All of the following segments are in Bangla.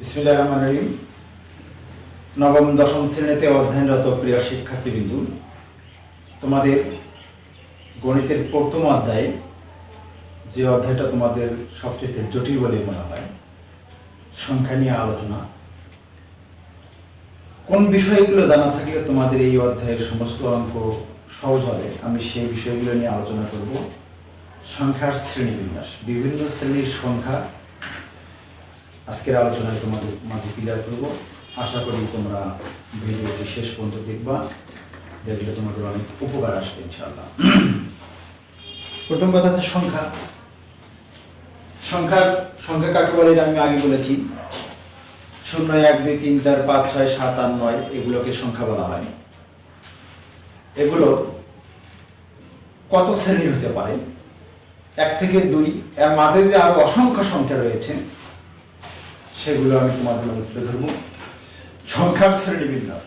বিসমিল্লাহির রহমানির রহিম। নবম দশম শ্রেণীতে অধ্যয়নরত প্রিয় শিক্ষার্থীবৃন্দু, তোমাদের গণিতের প্রথম অধ্যায়ে যে অধ্যায়টা তোমাদের সবচেয়ে জটিল বলে মনে হয়, সংখ্যা নিয়ে আলোচনা, কোন বিষয়গুলো জানা থাকলে তোমাদের এই অধ্যায়ের সমস্ত অঙ্ক সহজ হবে, আমি সেই বিষয়গুলো নিয়ে আলোচনা করব। সংখ্যার শ্রেণীবিন্যাস, বিভিন্ন শ্রেণীর সংখ্যা আজকের আলোচনায় তোমাদের মাঝে ক্লিয়ার করব। আশা করি তোমরা ভিডিওটি শেষ পর্যন্ত দেখবা, দেখলে তোমাদের অনেক উপকার আসবে ইনশাআল্লাহ। প্রথম কথা হচ্ছে সংখ্যা। সংখ্যা কাকে বলে আমি আগে বলেছি। 0, 1, 2, 3, 4, 5, 6, 7, 8, 9 এগুলোকে সংখ্যা বলা হয়। এগুলো কত শ্রেণীর হতে পারে? 1 থেকে 2, এর মাঝে যে আরো অসংখ্য সংখ্যা রয়েছে সেগুলো আমি তোমাদের মধ্যে তুলে ধরব। সংখ্যার শ্রেণীবিন্যাস।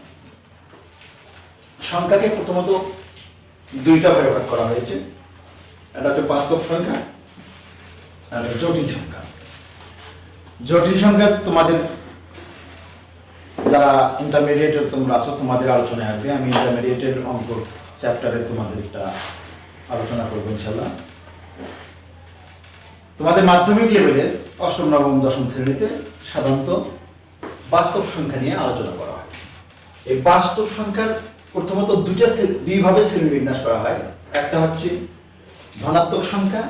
সংখ্যাকে প্রথমত দুইটা ভাগে ভাগ করা হয়েছে। এটা হচ্ছে বাস্তব সংখ্যা আর জটিল সংখ্যা। জটিল সংখ্যা তোমাদের যারা ইন্টারমিডিয়েটের তোমরা আছো, তোমাদের আলোচনায় আসবে। আমি ইন্টারমিডিয়েটের অঙ্ক চ্যাপ্টারে তোমাদের একটা আলোচনা করবো ইনশাআল্লাহ। তোমাদের মাধ্যমিক লেভেলের অষ্টম, নবম, দশম শ্রেণীতে সাধারণত বাস্তব সংখ্যা নিয়ে আলোচনা করা হয়। এই বাস্তব সংখ্যার প্রথমত দুইভাবে শ্রেণীবিন্যাস করা হয়। একটা হচ্ছে ধনাত্মক সংখ্যা,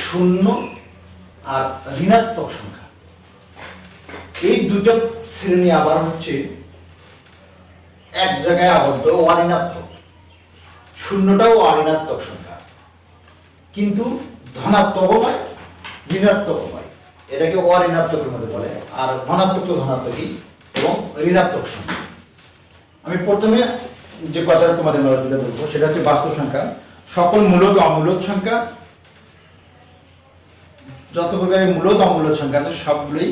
শূন্য, আর ঋণাত্মক সংখ্যা। এই দুটো শ্রেণী আবার হচ্ছে এক জায়গায় আবদ্ধ, অঋণাত্মক। শূন্যটাও অঋণাত্মক সংখ্যা, কিন্তু ধনাত্মকও নয়, ঋণাত্মকও নয়। এটাকে অঋণাত্মকের মধ্যে বলে। আর ধনাত্মক তো ধনাত্মকই, এবং ঋণাত্মক সংখ্যা। আমি প্রথমে যে কথাটা তোমাদের নজর তুলে ধরবো সেটা হচ্ছে বাস্তব সংখ্যা। সকল মূলদ অমূলদ সংখ্যা, যত প্রকারের মূলদ অমূলদ সংখ্যা আছে সবগুলোই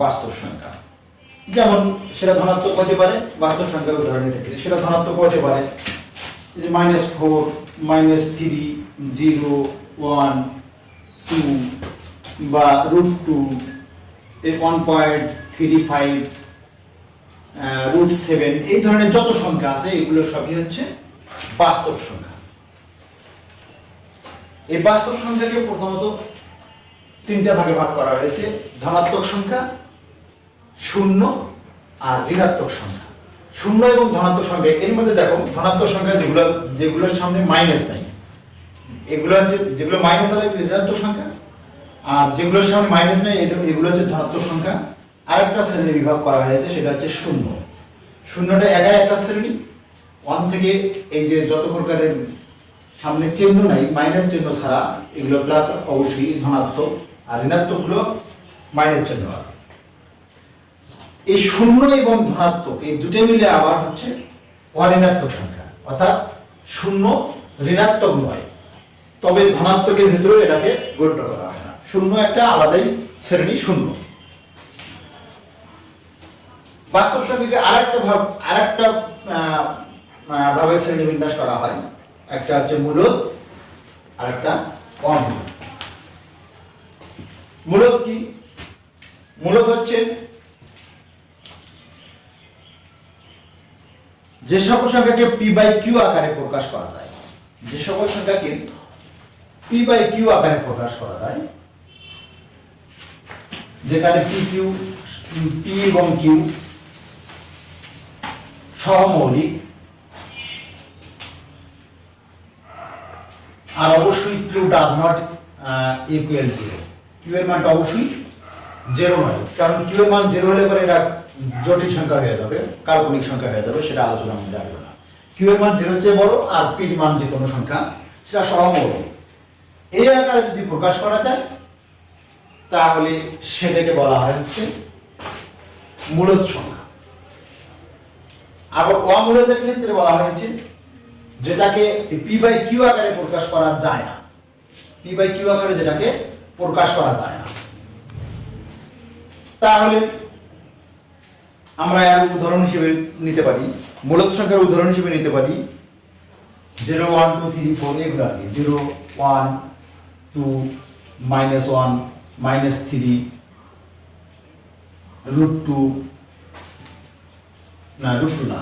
বাস্তব সংখ্যা। যেমন সেটা ধনাত্মক হতে পারে, বাস্তব সংখ্যার উদাহরণ ক্ষেত্রে সেটা ধনাত্মক হতে পারে, -4, -3, 0, 1, 2 বা √2, 1.35, √7, এই ধরনের যত সংখ্যা আছে এগুলো সবই হচ্ছে বাস্তব সংখ্যা। এই বাস্তব সংখ্যাকে প্রথমত তিনটা ভাগে ভাগ করা হয়েছে: ধনাত্মক সংখ্যা, শূন্য, আর ঋণাত্মক সংখ্যা। শূন্য এবং ধনাত্মক সংখ্যা, এর মধ্যে দেখো ধনাত্মক সংখ্যা যেগুলোর সামনে মাইনাস নাই, এগুলো হচ্ছে, যেগুলো মাইনাস হবে ঋণাত্মক সংখ্যা, আর যেগুলোর সামনে মাইনাস নাই এগুলো হচ্ছে ধনাত্মক সংখ্যা। আরেকটা শ্রেণী বিভাগ করা হয়েছে, সেটা হচ্ছে শূন্য। শূন্যটা একাই একটা শ্রেণী। 1 থেকে এই যে যত প্রকারের সামনে চিহ্ন নাই, মাইনাস চিহ্ন ছাড়া, এগুলো প্লাস অবশ্যই ধনাত্মক, আর ঋণাত্মক গুলো মাইনাস চিহ্ন। এই শূন্য এবং ধনাত্মক এই দুটো মিলে আবার হচ্ছে অঋণাত্মক সংখ্যা, অর্থাৎ শূন্য ঋণাত্মক নয়, তবে ধনাত্মকের ভিতরে এটাকে গণ্য করা হয় না। শূন্য একটা আলাদাই শ্রেণী, শূন্য। বাস্তব সংখ্যাকে আরেকটা ভাবে শ্রেণীবিন্যাস করা হয়। একটা হচ্ছে মূলদ, আর একটা অমূলদ। মূলদ কি? মূলদ হচ্ছে যে সকল সংখ্যাকে p/q আকারে প্রকাশ করা যায়। যে সকল সংখ্যাকে p/q আকারে প্রকাশ করা যায়, যেখানে p এবং q সহমৌলিক, আর অবশ্যই q does not equal 0। q এর মানটা অবশ্যই 0 নয়, কারণ q এর মান 0 হলে পরে এটা জটিল সংখ্যা হয়ে যাবে, কাল্পনিক সংখ্যা হয়ে যাবে, সেটা আলোচনার মধ্যে আসবে না। q এর মান 0 চেয়ে বড়, আর p এর মান যে কোনো সংখ্যা সেটা সহমৌলিক। এই আকারে যদি প্রকাশ করা যায় তাহলে সেটাকে বলা হয় হচ্ছে মূলদ সংখ্যা। আবার অমূলদের ক্ষেত্রে বলা হয়েছে যেটাকে p/q আকারে প্রকাশ করা যায় না। p/q আকারে যেটাকে প্রকাশ করা যায় না, তাহলে আমরা এর উদাহরণ হিসেবে নিতে পারি, মূলদ সংখ্যার উদাহরণ হিসেবে নিতে পারি 0, 1, 2, 3, 4 এগুলো আর কি। 0, 1, 2, -1, -3, √2 না √2 না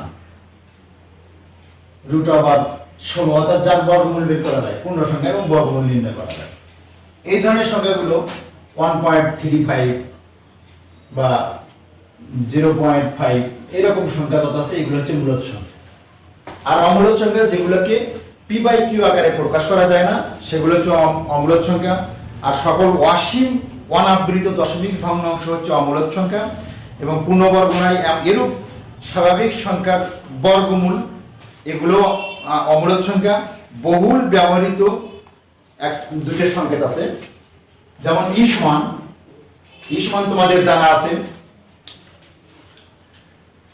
√16 অর্থাৎ যার বর্গমূল বের করা যায়, পূর্ণ সংখ্যা এবং বর্গমূল নির্ণয় করা যায়। এই ধরনের সংখ্যাগুলো 1.35 বা 0.5 এরকম সংখ্যা যত আছে এগুলো হচ্ছে মূলদ সংখ্যা। আর অমূলদ সংখ্যা যেগুলোকে p/q আকারে প্রকাশ করা যায় না সেগুলো হচ্ছে অমূলদ সংখ্যা। আর সকল অসীম অনাবৃত দশমিক ভগ্নাংশ হচ্ছে অমূলদ সংখ্যা এবং পূর্ণবর্গ নয় এরূপ স্বাভাবিক সংখ্যার বর্গমূল এগুলো অমূলদ সংখ্যা। বহুল ব্যবহৃত দুটো সংকেত আছে, যেমন ই সমান তোমাদের জানা আছে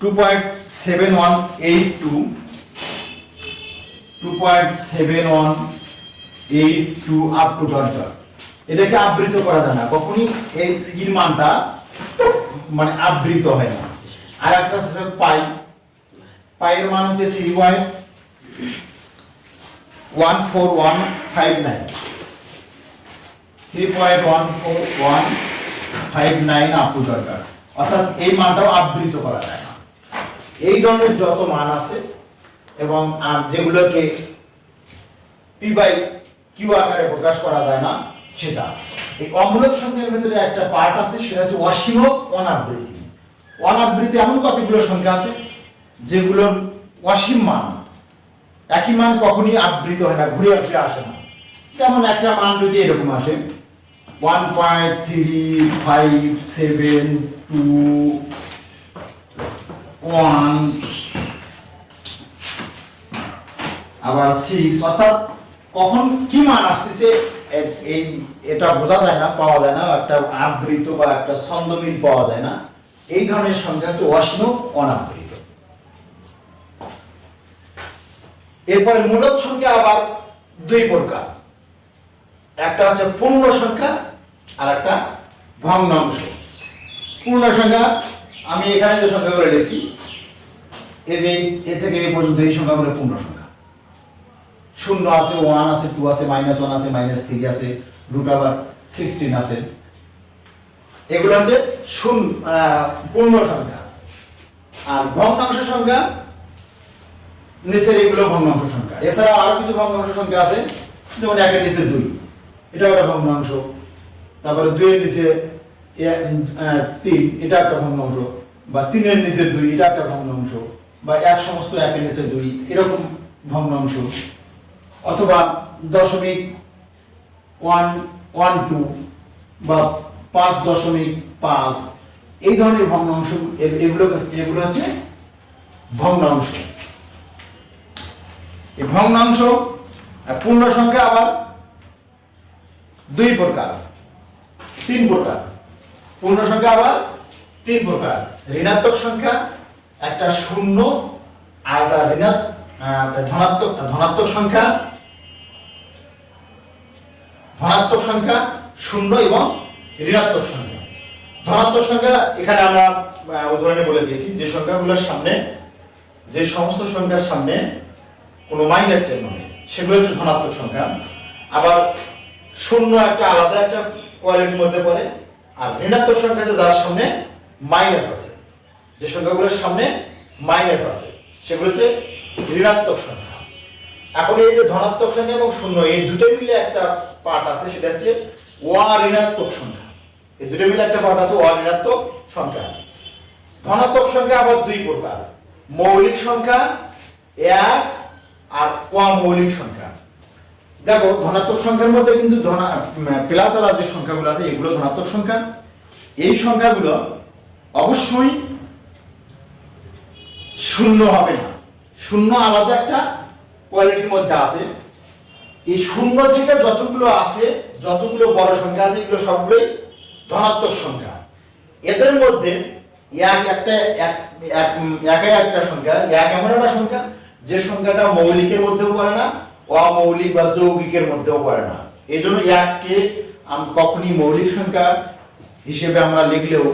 2.7182 আপ টু ডট ডট। এটাকে আবৃত করা যায় না, কখনই এই ইর মানটা মানে আবৃত হয় না। আর একটা হচ্ছে পাইয়ের মান হচ্ছে 3.14159 আপ টু ডট ডট, অর্থাৎ এই মানটাও আবৃত করা যায় না। এই ধরনের যত মান আছে এবং আর যেগুলোকে p/q আকারে প্রকাশ করা যায় না সেটা। এই অমূলদ সংখ্যার ভিতরে একটা পার্ট আছে, সেটা হচ্ছে অসীম অনাবৃতি। অনাবৃতি এমন কতগুলো সংখ্যা আছে যেগুলোর অসীম মান, একই মান কখনই আবৃত হয় না, ঘুরে ফিরে আসে না। যেমন একটা মান যদি এরকম আসে 1.3572 আবার 6, অর্থাৎ কখন কি মান আসতেছে এটা বোঝা যায় না, পাওয়া যায় না, একটা আবৃত বা একটা ছন্দমিল পাওয়া যায় না। এই ধরনের সংখ্যা হচ্ছে অসীম অনাবৃত। এরপরে মূলদ সংখ্যা আবার দুই প্রকার, একটা হচ্ছে পূর্ণ সংখ্যা আর একটা ভগ্নাংশ। পূর্ণ সংখ্যা আমি এখানে যে সংখ্যাগুলো লিখছি এই যে এ থেকে এই পর্যন্ত এই সংখ্যাগুলো পূর্ণ সংখ্যা। 0 আছে, 1 আছে, 2 আছে, -1 আছে, -3 আছে, √16 আছে, এগুলো হচ্ছে পূর্ণ সংখ্যা। আর ভগ্নাংশ সংখ্যা নিচের এগুলো ভগ্নাংশ সংখ্যা। এছাড়া আরো কিছু ভগ্নাংশ সংখ্যা আছে, যেমন 1 এর নিচে 2 এটা একটা ভগ্নাংশ, তারপরে 2 এর নিচে 3 এটা একটা ভগ্নাংশ, বা 3 এর নিচে 2 এটা একটা ভগ্নাংশ, বা এক সমস্ত 1 এর নিচে 2 এরকম ভগ্নাংশ, অথবা 0.112 বা 5.5 এই ধরনের ভগ্নাংশ। এগুলো হচ্ছে ভগ্নাংশ। এই ভগ্নাংশ পূর্ণ সংখ্যা আবার তিন প্রকার। পূর্ণ সংখ্যা আবার 3 প্রকার। ঋণাত্মক সংখ্যা, একটা 0 আর একটা ধনাত্মক সংখ্যা, 0 এবং ঋণাত্মক সংখ্যা। ধনাত্মক সংখ্যা এখানে আমরা উদাহরণে বলে দিয়েছি, যে সংখ্যাগুলোর সামনে, যে সমস্ত সংখ্যার সামনে কোনো মাইনাস চিহ্ন নেই সেগুলো হচ্ছে ধনাত্মক সংখ্যা। আবার 0 একটা আলাদা একটা কোয়ালিটির মধ্যে পড়ে। আর ঋণাত্মক সংখ্যা যার সামনে মাইনাস আছে, যে সংখ্যাগুলোর সামনে মাইনাস আছে সেগুলো হচ্ছে ঋণাত্মক সংখ্যা। এখন এই যে ধনাত্মক সংখ্যা এবং 0 এই দুটোই মিলে একটা পার্ট আছে, সেটা হচ্ছে অঋণাত্মক সংখ্যা। এই দুটো মিলে একটা পার্ট আছে অঋণাত্মক সংখ্যা। ধনাত্মক সংখ্যা আবার 2 প্রকার, মৌলিক সংখ্যা 1 আর অমৌলিক সংখ্যা। দেখো ধনাত্মক সংখ্যার মধ্যে কিন্তু প্লাস আলা যে সংখ্যাগুলো আছে এগুলো ধনাত্মক সংখ্যা। এই সংখ্যাগুলো অবশ্যই 0 হবে না, 0 আলাদা একটা কোয়ালিটির মধ্যে আছে। এই 0 থেকে যতগুলো আছে, যতগুলো বড় সংখ্যা আছে এগুলো সবগুলোই ধনাত্মক সংখ্যা। এদের মধ্যে একাই একটা সংখ্যা, এমন একটা সংখ্যা যে সংখ্যাটা মৌলিকের মধ্যেও পড়ে না, অমৌলিক বা যৌগিকের মধ্যেও পড়ে না। এই জন্য 1কে কখনই মৌলিক সংখ্যা হিসেবে আমরা লিখলেও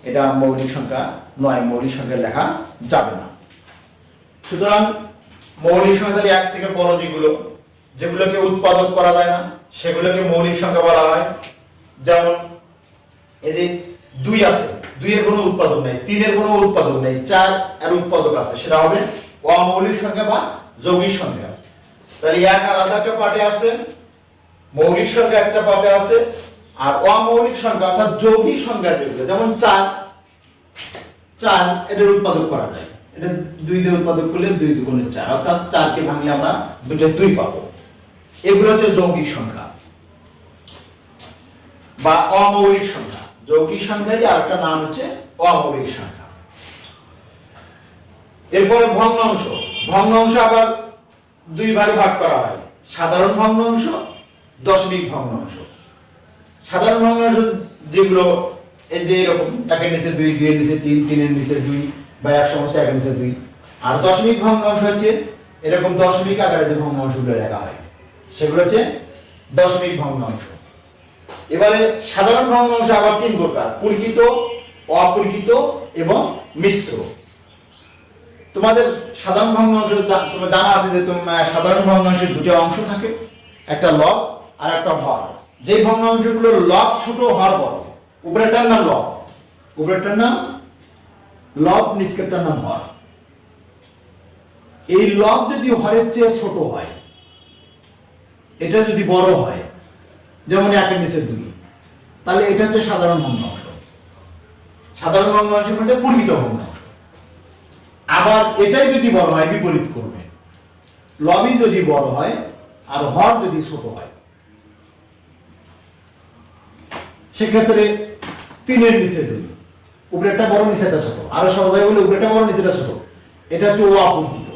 এটা মৌলিক সংখ্যা নয়, মৌলিক সংখ্যা লেখা যাবে না। সুতরাং মৌলিক সংখ্যা 1 থেকে বড় যেগুলোকে উৎপাদক করা যায় না সেগুলোকে মৌলিক সংখ্যা বলা হয়। যেমন এই যে 2 আছে, 2 এর কোনো উৎপাদক নেই, 3 এর কোনো উৎপাদক নেই, 4 এর উৎপাদক আছে, সেটা হবে অমৌলিক সংখ্যা বা যৌগিক সংখ্যা। তাহলে এক আলাদা একটা পার্টে আছে, মৌলিক সংখ্যা একটা পার্টে আছে, আর অমৌলিক সংখ্যা অর্থাৎ যৌগিক সংখ্যা যেগুলো, যেমন 4 এটার উৎপাদক করা যায়, এটা 2 দিয়ে উৎপাদক করলে 2 দুগুণে 4, অর্থাৎ 4 কে ভাঙলে আমরা 2 পাবো। এগুলো হচ্ছে যৌগিক সংখ্যা বা অমৌলিক সংখ্যা। যৌগিক সংখ্যারই আরেকটা নাম হচ্ছে অমৌলিক সংখ্যা। এরপরে ভগ্নাংশ। ভগ্নাংশ আবার 2 ভাগে ভাগ করা হয়, সাধারণ ভগ্নাংশ, দশমিক ভগ্নাংশ। সাধারণ ভগ্নাংশ যেগুলো এই যে এরকম 1 এর নিচে 2, 2 এর নিচে 3, 3 এর নিচে 2 বা এক সমস্ত 1 এর নিচে 2। আর দশমিক ভগ্নাংশ হচ্ছে এরকম দশমিক আকারে যে ভগ্নাংশগুলো লেখা হয় সেগুলো হচ্ছে দশমিক ভগ্নাংশ। এবারে সাধারণ ভগ্নাংশ আবার 3 প্রকার, পরিচিত, অপরিচিত এবং মিশ্র। তোমাদের সাধারণ ভগ্নাংশ তোমার জানা আছে যে সাধারণ ভগ্নাংশের 2টা অংশ থাকে, একটা লব আর একটা হর। যে ভগ্নাংশগুলো লব ছোট হর বড়, উপরেরটার নাম লব, উপরেরটার নাম লব, নিচেরটার নাম হর। এই লব যদি হরের চেয়ে ছোট হয়, এটা যদি বড় হয়, যেমন 1 এর নিচে 2, তাহলে এটা হচ্ছে সাধারণ ভগ্নাংশ। সাধারণ ভগ্নাংশের মধ্যে পরিমিত ভগ্নাংশ। আবার এটাই যদি বড় হয়, বিপরীত করবে, লবই যদি বড় হয় আর হর যদি ছোট হয়, সেক্ষেত্রে 3 এর নিচে 2, উপরেরটা বড় নিচেরটা ছোট, আরো সবাই বলে উপরেরটা বড় নিচেরটা ছোট, এটা হচ্ছে অপরিমিত।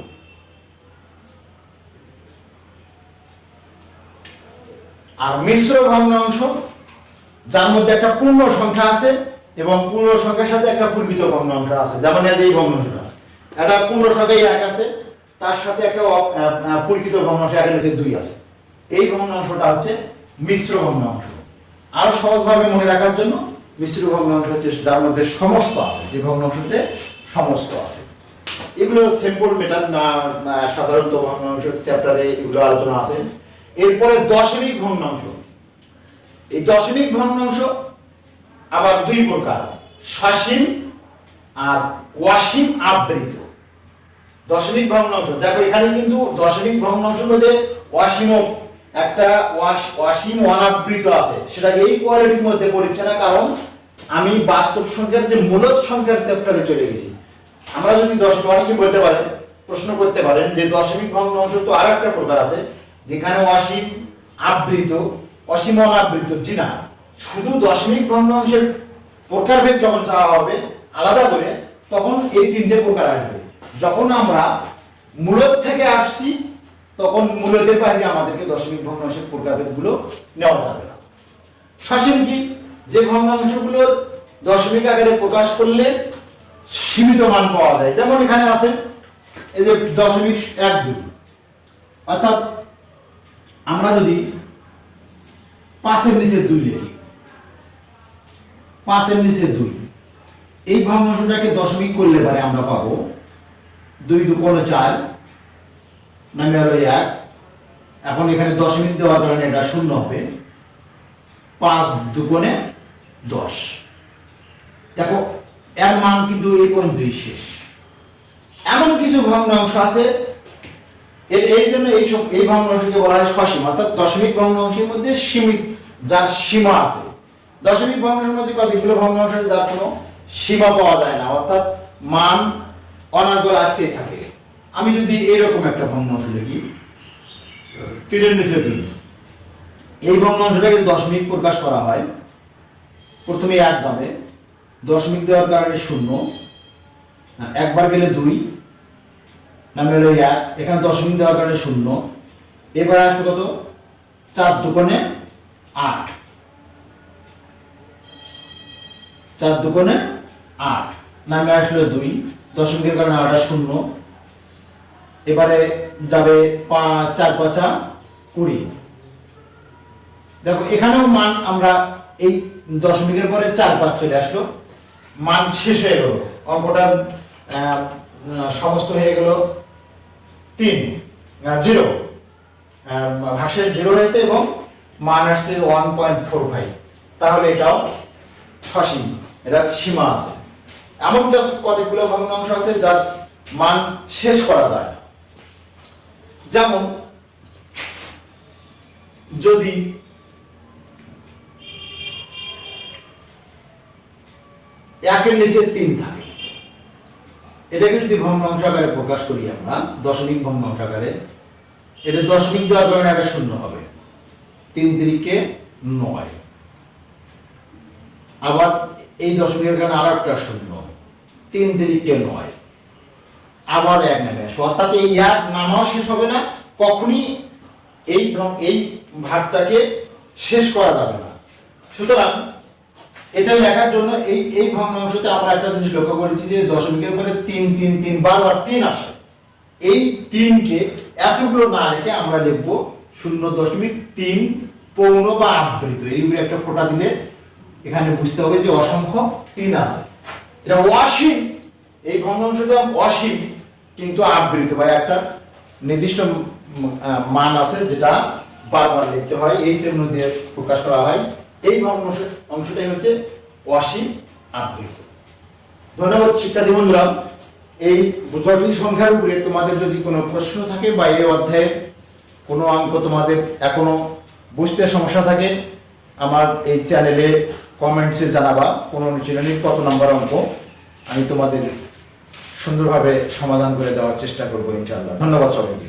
আর মিশ্র ভগ্নাংশ, যার মধ্যে একটা পূর্ণ সংখ্যা আছে এবং পূর্ণ সংখ্যার সাথে একটা পরিমিত ভগ্নাংশ আছে, যেমন এই ভগ্নাংশটা, একটা পূর্ণ সংখ্যায় 1 আছে, তার সাথে একটা পরিচিত ভগ্নাংশ 1 এর নিচে 2 আছে। এই ভগ্নাংশটা হচ্ছে মিশ্র ভগ্নাংশ। আরো সহজভাবে মনে রাখার জন্য, মিশ্র ভগ্নাংশ হচ্ছে যার মধ্যে সমস্ত আছে, যে ভগ্নাংশতে সমস্ত আছে। এগুলো সিম্পল মেটার না, সাধারণত ভগ্নাংশ চ্যাপ্টারে এগুলো আলোচনা আছে। এরপরে দশমিক ভগ্নাংশ। এই দশমিক ভগ্নাংশ আবার 2 প্রকার, সসীম আর অসীম আবৃত। দশমিক ভগ্নাংশ দেখো এখানে কিন্তু দশমিক ভগ্নাংশের মধ্যে অসীম একটা অসীম অনাবৃত আছে, সেটা এই কোয়ালিটির মধ্যে পড়ছে না, কারণ আমি বাস্তব সংখ্যার যে মূলদ সংখ্যার চ্যাপ্টারে চলে গেছি। আমরা যদি দশমিক, অনেকে বলতে পারেন, প্রশ্ন করতে পারেন যে দশমিক ভগ্নাংশ তো আর একটা প্রকার আছে যেখানে অসীম আবৃত, অসীম অনাবৃত। জি না, শুধু দশমিক ভগ্নাংশের প্রকারভেদ যখন চাওয়া হবে আলাদা করে, তখন এই 3টে প্রকার আসবে। যখন আমরা মূলদ থেকে আসছি, তখন মূলদের বাইরে আমাদেরকে দশমিক ভগ্নাংশের প্রকারভেদগুলো নেওয়া যাবে না। সসীম কি? যে ভগ্নাংশগুলো দশমিক আকারে প্রকাশ করলে সীমিত মান পাওয়া যায়, যেমন এখানে আছে এই যে 0.12, অর্থাৎ আমরা যদি 5 এর নিচে 2 লিখি, 5 এর নিচে 2, এই ভগ্নাংশটাকে দশমিক করলে পরে আমরা পাবো 2 দুগুণে 4, নামে হলো 1। এখন এখানে দশমিক দেওয়ার কারণে এটা 0 হবে, 5 দুগুণে 10। দেখো এর মান কিন্তু এই পর্যন্তই শেষ। এমন কিছু ভগ্নাংশ আছে, এই জন্য এই ভগ্নাংশকে বলা হয় সসীম, অর্থাৎ দশমিক ভগ্নাংশের মধ্যে সীমিত, যার সীমা আছে। দশমিক ভগ্নাংশের মধ্যে কতগুলো ভগ্নাংশ আছে যার কোনো সীমা পাওয়া যায় না, অর্থাৎ মান অনার্গল আসতেই থাকে। আমি যদি এরকম একটা ভগ্নাংশ লিখি 3 এর নিচে 2, এই ভগ্নাংশটাকে দশমিক প্রকাশ করা হয়, প্রথমে 1 যাবে, দশমিক দেওয়ার কারণে 0, একবার গেলে 2, নামে হলো 1, এখানে দশমিক দেওয়ার কারণে 0, এবার আসবে কত, 4 দুগুণে 8, 4 দুগুণে 8, নামে আসলে 2, দশমিকের কারণে 8 0, এবারে যাবে 4 5 20। দেখো এখানেও মান আমরা এই দশমিকের পরে 4 5 চলে আসলো, মান শেষ হয়ে গেল, অঙ্কটা সমস্ত হয়ে গেল 3 0, ভাগশেষ 0 হয়েছে এবং মান আসছে 1.45। তাহলে এটাও সসীম। এটার সীমা আছে। এমন কতগুলো ভগ্নাংশ আছে যার মান শেষ করা যায় না। যেমন যদি একের নিচে 3 থাকে, এটাকে যদি ভগ্নাংশ আকারে প্রকাশ করি আমরা দশমিক ভগ্নাংশ আকারে, এটা দশমিক দেওয়ার কারণে একটা শূন্য হবে, 3 3 9। আবার এই দশমিকের কারণে আর একটা শূন্য, 3 3 9। আবার 1 নেমে আসবে, অর্থাৎ এই 1 নামাও শেষ হবে না, কখনই এই ভাগটাকে শেষ করা যাবে না। সুতরাং এটা লেখার জন্য এই ভগ্নাংশতে আমরা একটা জিনিস লক্ষ্য করেছি যে দশমিকের পরে 3 3 3 বারবার 3 আসে। এই 3 কে এতগুলো না লিখে আমরা লিখব 0.3 পৌন বা আবৃত। এর উপরে একটা ফোঁটা দিলে এখানে বুঝতে হবে যে অসংখ্য 3 আছে। এটা অসীম, এই ভগ্নাংশটা অসীম কিন্তু আবৃত বা একটা নির্দিষ্ট মান আছে যেটা বারবার লিখতে হয়, এই চিহ্ন দিয়ে প্রকাশ করা হয়। এই অংশটাই হচ্ছে অসীম আবৃত। ধন্যবাদ শিক্ষার্থী বন্ধুরা। এই জটিল সংখ্যার উপরে তোমাদের যদি কোনো প্রশ্ন থাকে বা এই অধ্যায়ে কোনো অঙ্ক তোমাদের এখনো বুঝতে সমস্যা থাকে, আমার এই চ্যানেলে কমেন্টসে জানাবা কোন অনুশীলনীর কত নম্বর অঙ্ক, আমি তোমাদের সুন্দরভাবে সমাধান করে দেওয়ার চেষ্টা করবো ইনশাআল্লাহ। ধন্যবাদ সবাইকে।